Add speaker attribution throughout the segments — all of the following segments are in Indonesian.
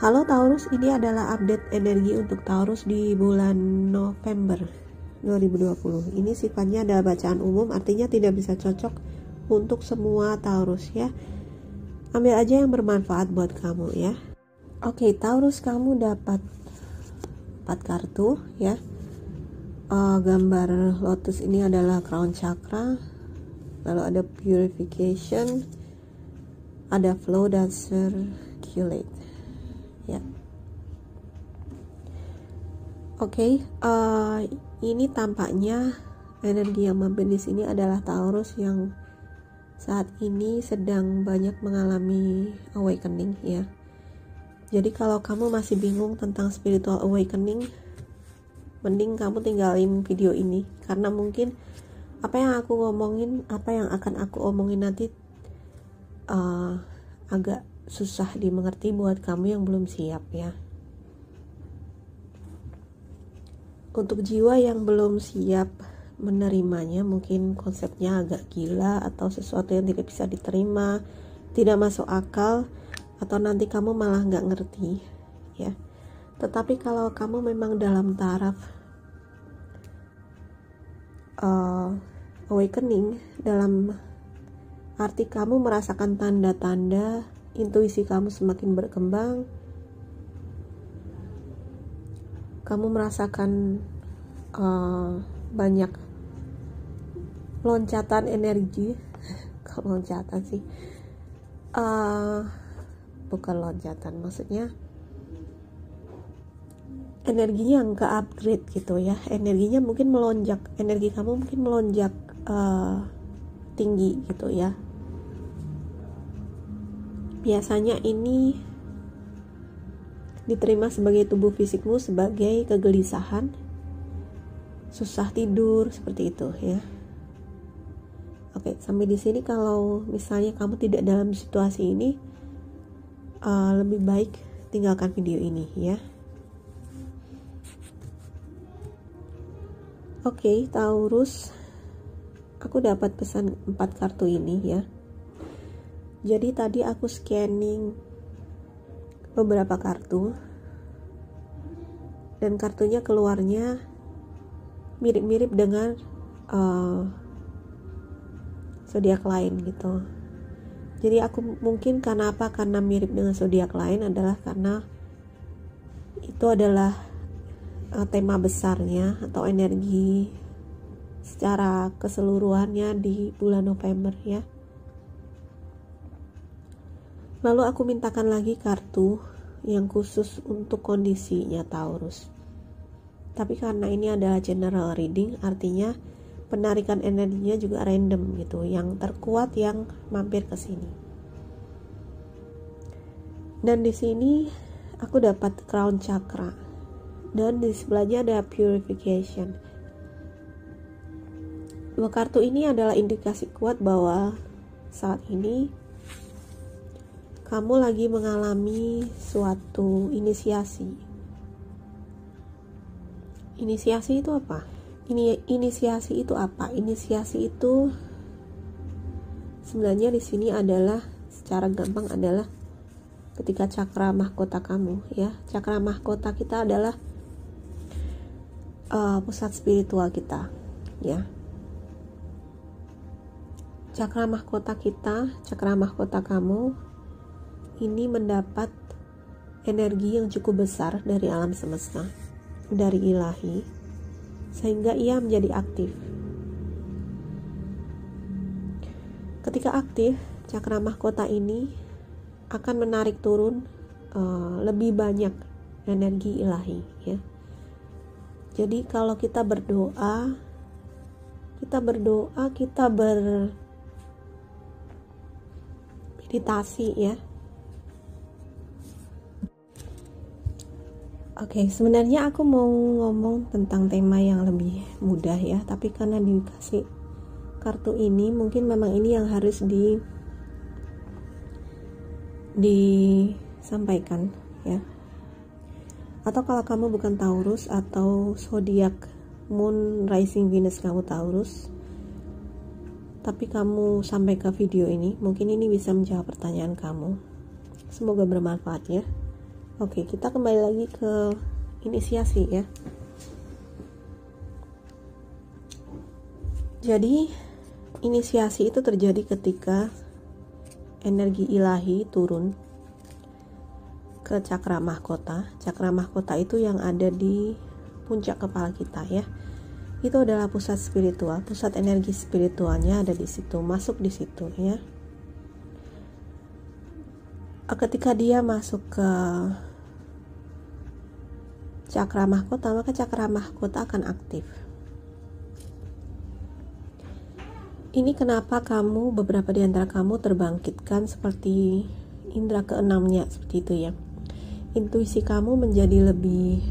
Speaker 1: Halo Taurus, ini adalah update energi untuk Taurus di bulan November 2020. Ini sifatnya adalah bacaan umum, artinya tidak bisa cocok untuk semua Taurus ya. Ambil aja yang bermanfaat buat kamu ya. Oke, Taurus, kamu dapat 4 kartu ya. Gambar lotus ini adalah crown chakra, lalu ada purification, ada flow dan circulate ya. Oke, ini tampaknya energi yang mampir di sini adalah Taurus yang saat ini sedang banyak mengalami awakening ya. Jadi kalau kamu masih bingung tentang spiritual awakening, mending kamu tinggalin video ini, karena mungkin apa yang akan aku omongin nanti agak susah dimengerti buat kamu yang belum siap ya. Untuk jiwa yang belum siap menerimanya, mungkin konsepnya agak gila atau sesuatu yang tidak bisa diterima, tidak masuk akal, atau nanti kamu malah nggak ngerti ya. Tetapi kalau kamu memang dalam taraf awakening, dalam arti kamu merasakan tanda-tanda intuisi kamu semakin berkembang, kamu merasakan banyak loncatan energi. Kalau loncatan sih bukan loncatan, maksudnya energinya yang ke-upgrade gitu ya. Energinya mungkin melonjak, energi kamu mungkin melonjak tinggi gitu ya. Biasanya ini diterima sebagai tubuh fisikmu sebagai kegelisahan, susah tidur, seperti itu ya. Oke, sampai di sini kalau misalnya kamu tidak dalam situasi ini, lebih baik tinggalkan video ini ya. Oke, Taurus, aku dapat pesan 4 kartu ini ya. Jadi tadi aku scanning beberapa kartu dan kartunya keluarnya mirip-mirip dengan zodiak lain gitu. Jadi aku mungkin karena mirip dengan zodiak lain adalah karena itu adalah tema besarnya atau energi secara keseluruhannya di bulan November ya. Lalu aku mintakan lagi kartu yang khusus untuk kondisinya Taurus. Tapi karena ini adalah general reading, artinya penarikan energinya juga random gitu, yang terkuat yang mampir ke sini. Dan di sini aku dapat crown chakra. Dan di sebelahnya ada purification. 2 kartu ini adalah indikasi kuat bahwa saat ini kamu lagi mengalami suatu inisiasi. Inisiasi itu apa? Inisiasi itu apa? Inisiasi itu sebenarnya di sini adalah secara gampang adalah ketika cakra mahkota kamu ya. Cakra mahkota kita adalah pusat spiritual kita ya. Cakra mahkota kita, cakra mahkota kamu ini mendapat energi yang cukup besar dari alam semesta, dari ilahi, sehingga ia menjadi aktif. Ketika aktif, cakra mahkota ini akan menarik turun lebih banyak energi ilahi ya. Jadi kalau kita berdoa, kita bermeditasi ya. Oke, sebenarnya aku mau ngomong tentang tema yang lebih mudah ya, tapi karena dikasih kartu ini, mungkin memang ini yang harus disampaikan ya. Atau kalau kamu bukan Taurus atau zodiak Moon Rising Venus kamu Taurus, tapi kamu sampai ke video ini, mungkin ini bisa menjawab pertanyaan kamu. Semoga bermanfaat ya. Oke, kita kembali lagi ke inisiasi ya. Jadi inisiasi itu terjadi ketika energi ilahi turun ke cakra mahkota. Cakra mahkota itu yang ada di puncak kepala kita ya. Itu adalah pusat spiritual, pusat energi spiritualnya ada di situ, masuk di situ ya. Ketika dia masuk ke cakra mahkota, maka cakra mahkota akan aktif. Ini kenapa beberapa di antara kamu terbangkitkan seperti indera keenamnya, seperti itu ya. Intuisi kamu menjadi lebih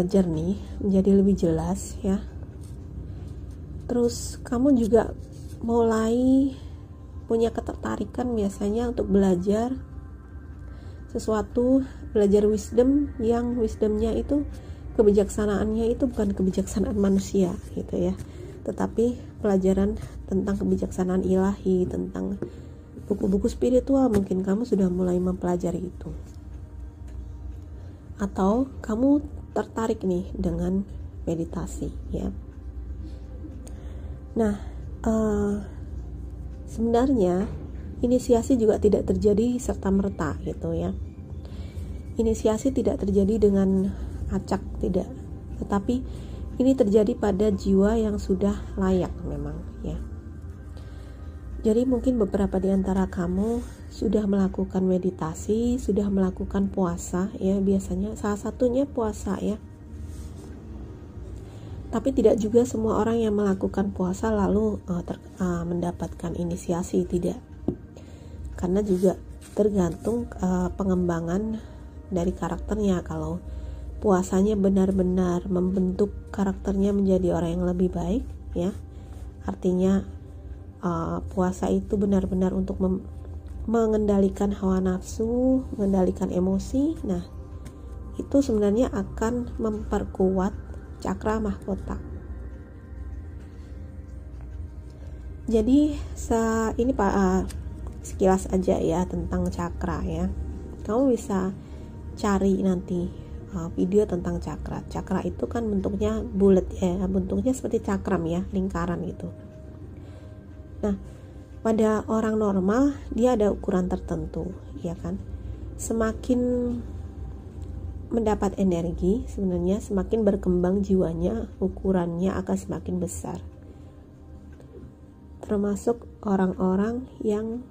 Speaker 1: jernih, menjadi lebih jelas ya. Terus kamu juga mulai punya ketertarikan biasanya untuk belajar sesuatu, belajar wisdom yang wisdomnya itu, kebijaksanaannya itu bukan kebijaksanaan manusia gitu ya, tetapi pelajaran tentang kebijaksanaan ilahi, tentang buku-buku spiritual. Mungkin kamu sudah mulai mempelajari itu, atau kamu tertarik nih dengan meditasi ya. Nah, sebenarnya inisiasi juga tidak terjadi serta-merta gitu ya. Inisiasi tidak terjadi dengan acak, tidak. Tetapi ini terjadi pada jiwa yang sudah layak memang ya. Jadi mungkin beberapa di antara kamu sudah melakukan meditasi, sudah melakukan puasa ya, biasanya salah satunya puasa ya. Tapi tidak juga semua orang yang melakukan puasa lalu mendapatkan inisiasi, tidak. Karena juga tergantung pengembangan dari karakternya. Kalau puasanya benar-benar membentuk karakternya menjadi orang yang lebih baik ya, artinya puasa itu benar-benar untuk mengendalikan hawa nafsu, mengendalikan emosi. Nah, itu sebenarnya akan memperkuat cakra mahkota. Jadi ini sekilas aja ya tentang cakra ya. Kamu bisa cari nanti video tentang cakra. Cakra itu kan bentuknya bulat ya, bentuknya seperti cakram ya, lingkaran gitu. Nah, pada orang normal dia ada ukuran tertentu ya kan. Semakin mendapat energi, sebenarnya semakin berkembang jiwanya, ukurannya akan semakin besar. Termasuk orang-orang yang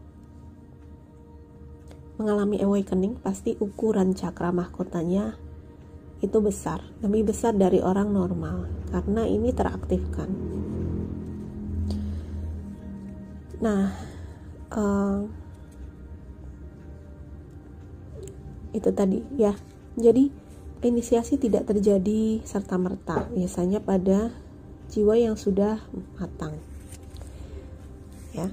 Speaker 1: mengalami awakening, pasti ukuran cakra mahkotanya itu besar, lebih besar dari orang normal, karena ini teraktifkan. Nah, itu tadi ya. Jadi inisiasi tidak terjadi serta-merta, biasanya pada jiwa yang sudah matang ya,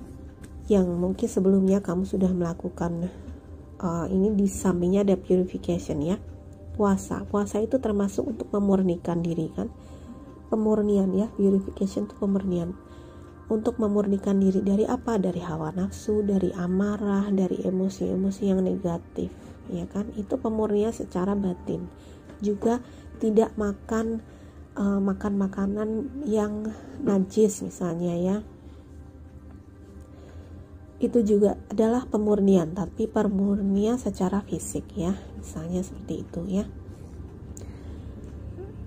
Speaker 1: yang mungkin sebelumnya kamu sudah melakukan ini. Di sampingnya ada purification ya, puasa itu termasuk untuk memurnikan diri kan, pemurnian ya. Purification itu pemurnian, untuk memurnikan diri dari apa? Dari hawa nafsu, dari amarah, dari emosi-emosi yang negatif ya kan. Itu pemurnian secara batin. Juga tidak makan makanan yang najis misalnya ya, itu juga adalah pemurnian, tapi pemurnian secara fisik ya, misalnya seperti itu ya.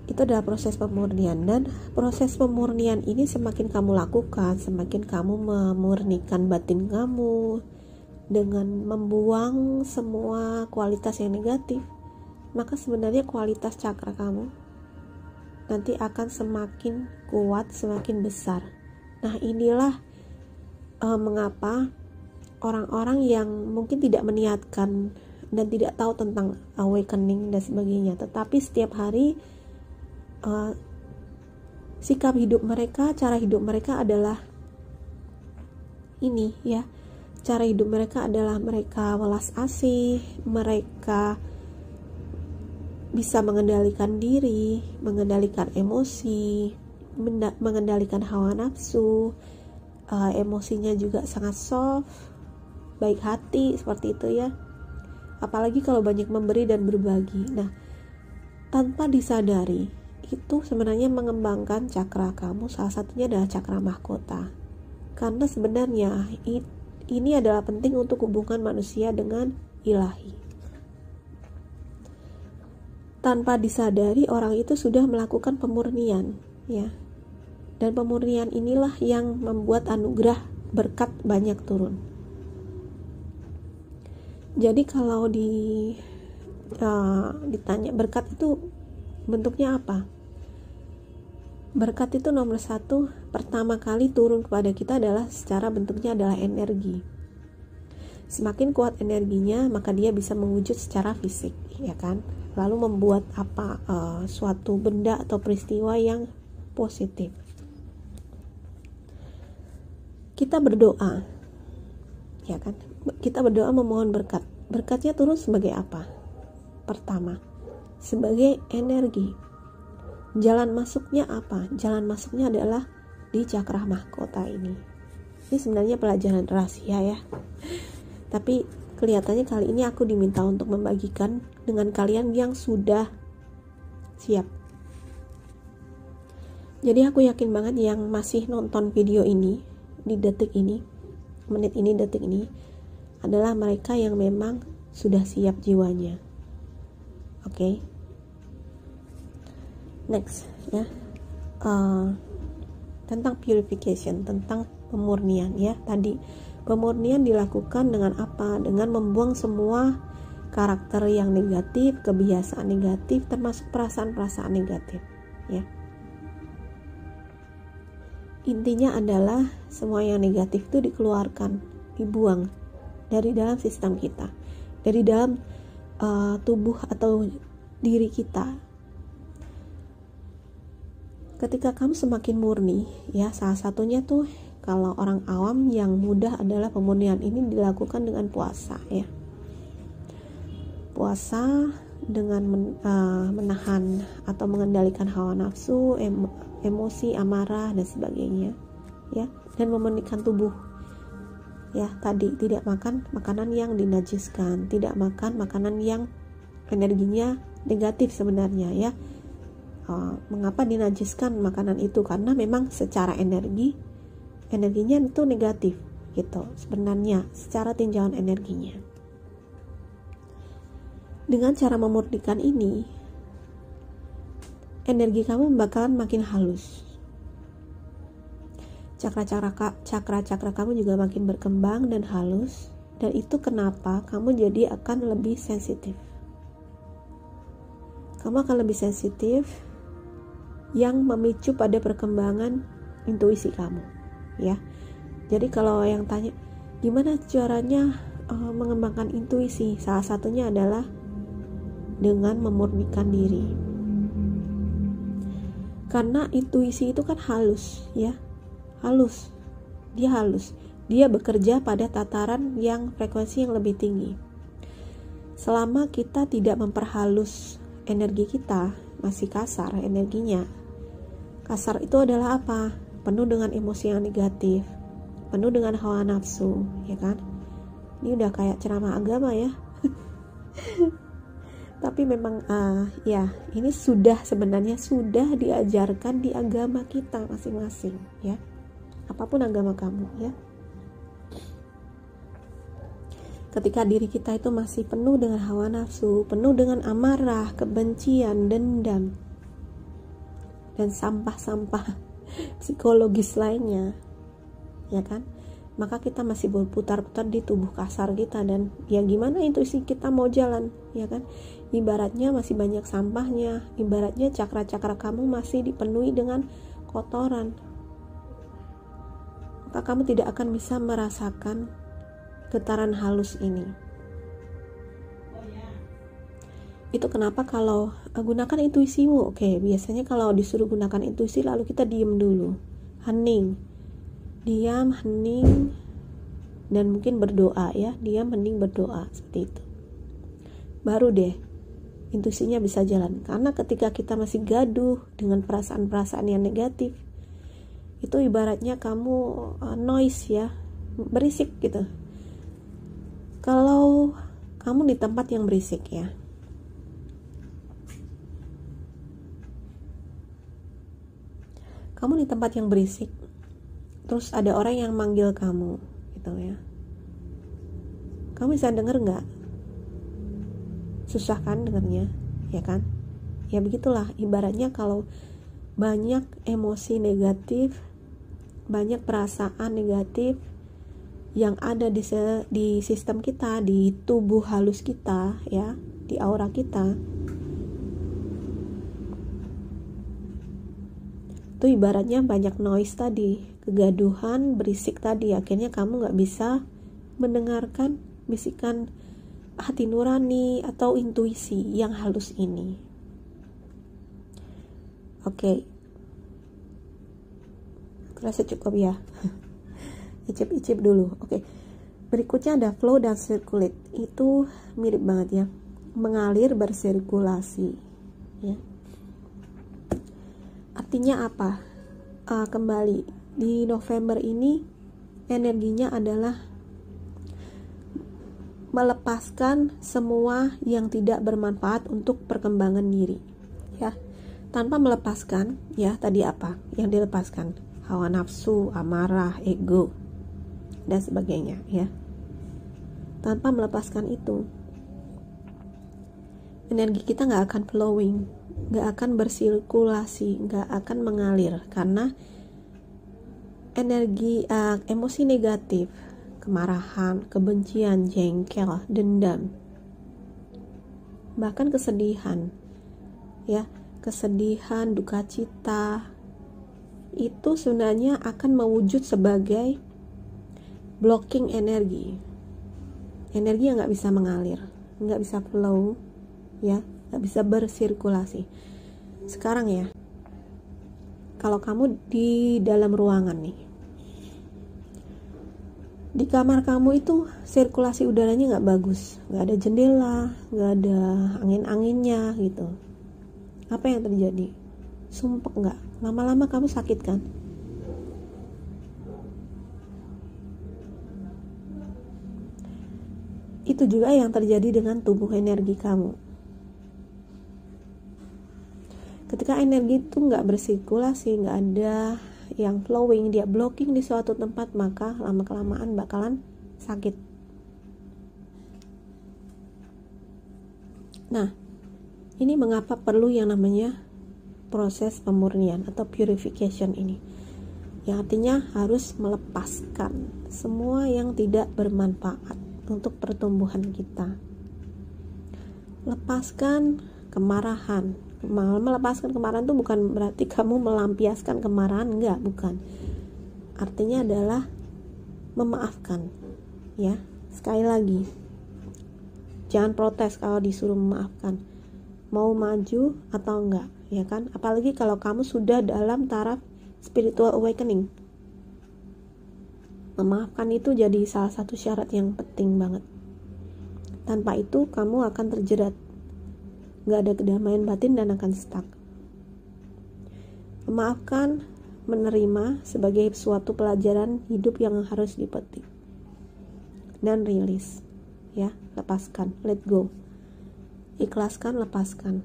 Speaker 1: Itu adalah proses pemurnian, dan proses pemurnian ini semakin kamu lakukan, semakin kamu memurnikan batin kamu dengan membuang semua kualitas yang negatif, maka sebenarnya kualitas cakra kamu nanti akan semakin kuat, semakin besar. Nah, inilah mengapa orang-orang yang mungkin tidak meniatkan dan tidak tahu tentang awakening dan sebagainya, tetapi setiap hari sikap hidup mereka, cara hidup mereka adalah ini ya. Cara hidup mereka adalah mereka welas asih, mereka bisa mengendalikan diri, mengendalikan emosi, mengendalikan hawa nafsu, emosinya juga sangat soft, baik hati, seperti itu ya. apalagi kalau banyak memberi dan berbagi. Nah, tanpa disadari itu sebenarnya mengembangkan cakra kamu, salah satunya adalah cakra mahkota. Karena sebenarnya ini adalah penting untuk hubungan manusia dengan ilahi. Tanpa disadari orang itu sudah melakukan pemurnian, ya. Dan pemurnian inilah yang membuat anugerah berkat banyak turun. Jadi kalau ditanya berkat itu bentuknya apa? Berkat itu nomor satu, pertama kali turun kepada kita adalah secara bentuknya adalah energi. Semakin kuat energinya, maka dia bisa mewujud secara fisik, ya kan? Lalu membuat suatu benda atau peristiwa yang positif. Kita berdoa, ya kan? Kita berdoa memohon berkat. Berkatnya turun sebagai apa? Pertama, sebagai energi. Jalan masuknya apa? Jalan masuknya adalah di cakra mahkota ini. Ini sebenarnya pelajaran rahasia ya. Tapi kelihatannya kali ini aku diminta untuk membagikan dengan kalian yang sudah siap. Jadi aku yakin banget yang masih nonton video ini di detik ini, menit ini, detik ini adalah mereka yang memang sudah siap jiwanya. Oke. Next ya, tentang purification, tentang pemurnian ya. Tadi pemurnian dilakukan dengan apa? Dengan membuang semua karakter yang negatif, kebiasaan negatif, termasuk perasaan-perasaan negatif ya. Intinya adalah semua yang negatif itu dikeluarkan, dibuang dari dalam sistem kita, dari dalam tubuh atau diri kita. Ketika kamu semakin murni, ya salah satunya tuh kalau orang awam yang mudah adalah pemurnian ini dilakukan dengan puasa ya. Puasa dengan menahan atau mengendalikan hawa nafsu, emosi, amarah dan sebagainya ya, dan memurnikan tubuh ya. Tadi tidak makan makanan yang dinajiskan, tidak makan makanan yang energinya negatif sebenarnya ya. Mengapa dinajiskan makanan itu? Karena memang secara energinya itu negatif gitu sebenarnya, secara tinjauan energinya. Dengan cara memurnikan ini, energi kamu bakalan makin halus. Cakra-cakra kamu juga makin berkembang dan halus. Dan itu kenapa kamu jadi akan lebih sensitif. Kamu akan lebih sensitif, yang memicu pada perkembangan intuisi kamu ya. Jadi kalau yang tanya gimana caranya mengembangkan intuisi, salah satunya adalah dengan memurnikan diri. Karena intuisi itu kan halus ya, halus, dia bekerja pada tataran yang frekuensi yang lebih tinggi. Selama kita tidak memperhalus energi kita, masih kasar energinya. Kasar itu adalah apa? Penuh dengan emosi yang negatif, penuh dengan hawa nafsu, ya kan? Ini udah kayak ceramah agama ya. Tapi memang ya ini sebenarnya sudah diajarkan di agama kita masing-masing ya. Apapun agama kamu ya. Ketika diri kita itu masih penuh dengan hawa nafsu, penuh dengan amarah, kebencian, dendam, dan sampah-sampah psikologis lainnya, ya kan? Maka kita masih berputar-putar di tubuh kasar kita, dan ya gimana intuisi kita mau jalan, ya kan? Ibaratnya masih banyak sampahnya, ibaratnya cakra-cakra kamu masih dipenuhi dengan kotoran, maka kamu tidak akan bisa merasakan getaran halus ini. Itu kenapa kalau gunakan intuisimu. Oke, biasanya kalau disuruh gunakan intuisi lalu kita diam dulu, hening, diam, hening, dan mungkin berdoa ya, diam, hening, berdoa seperti itu. Baru deh intuisinya bisa jalan. Karena ketika kita masih gaduh dengan perasaan-perasaan yang negatif, itu ibaratnya kamu noise ya, berisik gitu. Kalau kamu di tempat yang berisik ya. Kamu di tempat yang berisik, terus ada orang yang manggil kamu gitu ya. Kamu bisa denger nggak? Susah kan dengernya, ya kan? Ya begitulah, ibaratnya kalau banyak emosi negatif, banyak perasaan negatif yang ada di sistem kita, di tubuh halus kita ya, di aura kita, itu ibaratnya banyak noise tadi, kegaduhan, berisik tadi. Akhirnya kamu gak bisa mendengarkan bisikan hati nurani atau intuisi yang halus ini. Oke, rasa cukup ya. Icip-icip dulu. Oke, berikutnya ada flow dan circulate. Itu mirip banget ya, mengalir, bersirkulasi ya. Artinya apa? Kembali di November ini energinya adalah melepaskan semua yang tidak bermanfaat untuk perkembangan diri ya. Tanpa melepaskan ya, tadi apa yang dilepaskan? Hawa nafsu, amarah, ego dan sebagainya ya. Tanpa melepaskan itu, energi kita gak akan flowing, gak akan bersirkulasi, gak akan mengalir. Karena energi emosi negatif, kemarahan, kebencian, jengkel, dendam, bahkan kesedihan ya, kesedihan, duka cita, itu sebenarnya akan mewujud sebagai blocking energi yang gak bisa mengalir, gak bisa flow ya, gak bisa bersirkulasi. Sekarang ya, kalau kamu di dalam ruangan nih, di kamar kamu itu sirkulasi udaranya gak bagus, gak ada jendela, gak ada angin-anginnya gitu. Apa yang terjadi? Sumpek gak? Lama-lama kamu sakit kan? Itu juga yang terjadi dengan tubuh energi kamu. Ketika energi itu gak bersirkulasi, gak ada yang flowing, dia blocking di suatu tempat, maka lama-kelamaan bakalan sakit. Nah, ini mengapa perlu yang namanya proses pemurnian atau purification ini, yang artinya harus melepaskan semua yang tidak bermanfaat untuk pertumbuhan kita. Lepaskan kemarahan. Melepaskan kemarahan itu bukan berarti kamu melampiaskan kemarahan, enggak, bukan. Artinya adalah memaafkan ya. Sekali lagi, jangan protes kalau disuruh memaafkan, mau maju atau enggak ya kan. Apalagi kalau kamu sudah dalam taraf spiritual awakening, memaafkan itu jadi salah satu syarat yang penting banget. Tanpa itu kamu akan terjerat, gak ada kedamaian batin dan akan stuck. Memaafkan, menerima sebagai suatu pelajaran hidup yang harus dipetik dan rilis ya. Lepaskan, let go, ikhlaskan, lepaskan.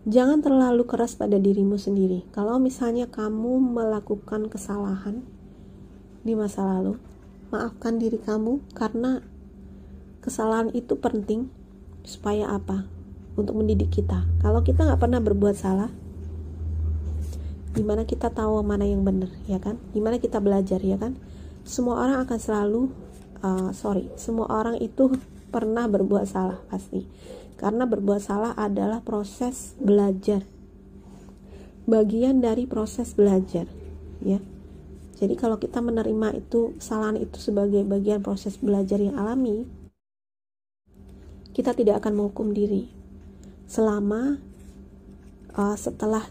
Speaker 1: Jangan terlalu keras pada dirimu sendiri. Kalau misalnya kamu melakukan kesalahan di masa lalu, maafkan diri kamu, karena kesalahan itu penting. Supaya apa? Untuk mendidik kita. Kalau kita nggak pernah berbuat salah, gimana kita tahu mana yang benar ya kan? Gimana kita belajar ya kan? Semua orang akan selalu semua orang itu pernah berbuat salah pasti. Karena berbuat salah adalah proses belajar, bagian dari proses belajar ya. Jadi kalau kita menerima itu, kesalahan itu sebagai bagian proses belajar yang alami, kita tidak akan menghukum diri selama setelah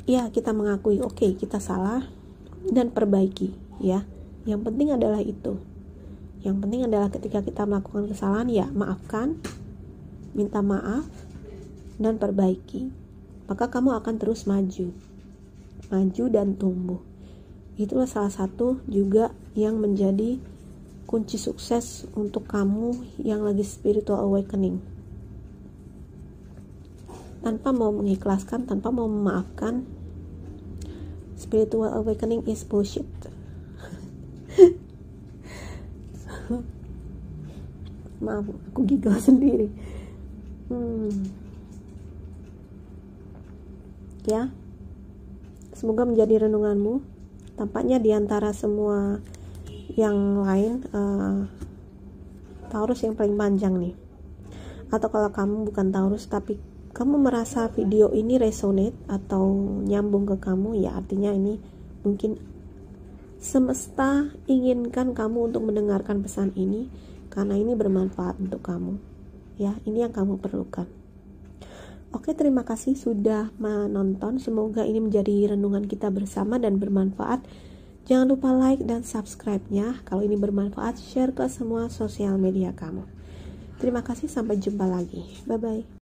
Speaker 1: ya kita mengakui oke, kita salah dan perbaiki ya. Yang penting adalah itu. Yang penting adalah ketika kita melakukan kesalahan ya maafkan, minta maaf dan perbaiki. Maka kamu akan terus maju dan tumbuh. Itulah salah satu juga yang menjadi kunci sukses untuk kamu yang lagi spiritual awakening. tanpa mau mengikhlaskan, tanpa mau memaafkan, spiritual awakening is bullshit. Maaf, aku giggle sendiri. Ya, semoga menjadi renunganmu. Tampaknya diantara semua yang lain, Taurus yang paling panjang nih. Atau kalau kamu bukan Taurus tapi kamu merasa video ini resonate atau nyambung ke kamu, ya artinya ini mungkin semesta inginkan kamu untuk mendengarkan pesan ini karena ini bermanfaat untuk kamu. Ya, ini yang kamu perlukan. Oke, terima kasih sudah menonton. Semoga ini menjadi renungan kita bersama dan bermanfaat. Jangan lupa like dan subscribe-nya. Kalau ini bermanfaat, share ke semua sosial media kamu. Terima kasih, sampai jumpa lagi. Bye-bye.